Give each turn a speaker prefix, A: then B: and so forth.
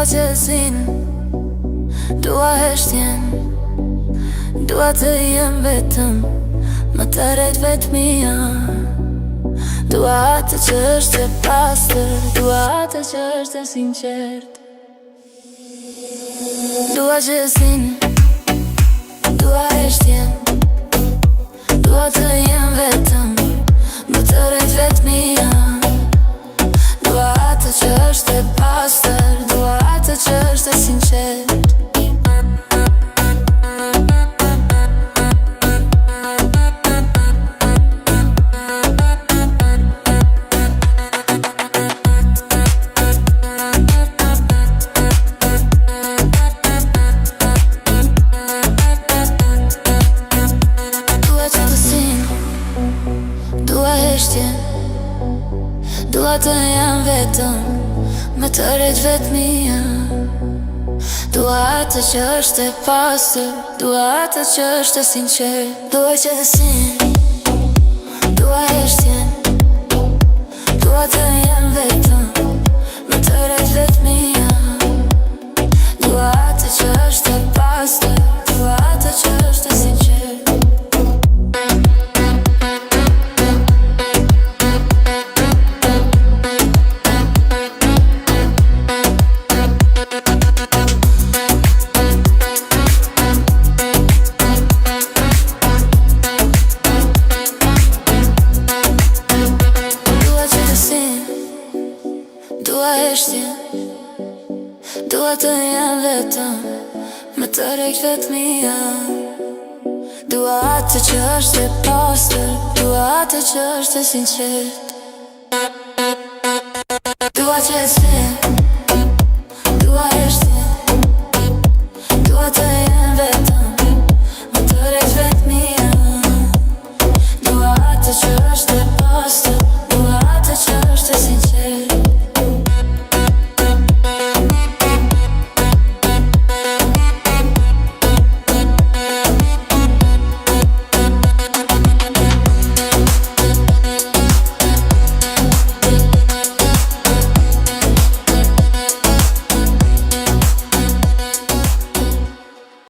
A: Dua qesin, dua heshtjen, dua të jem vetëm, më të rejt vetëmia. Dua atë që është e pastër, dua atë që është e sinqert. Dua qesin, dua heshtjen, dua të jem vetëm, më të rejt vetëmia. Dua atë që është e pastër, dua atë që është e sinqert. Dua të jam vetëm, me të rejt vetëmia. Dua atë që është e pastër, dua atë që është e sinqert. Dua qesin, dua heshtjen, dua të jam vetëm, me të rejt vetëmia. Dua atë që është e pastër, dua atë që është e sinqert. Dua heshtjen, dua të jam vetëm, me të rejt vetëmia. Dua atë që është e pastër, dua atë që është e sinqert. Dua qesin, dua heshtjen, dua të jam vetëm, me të rejt vetëmia. Dua atë që është e pastër, dua atë që është e sinqert.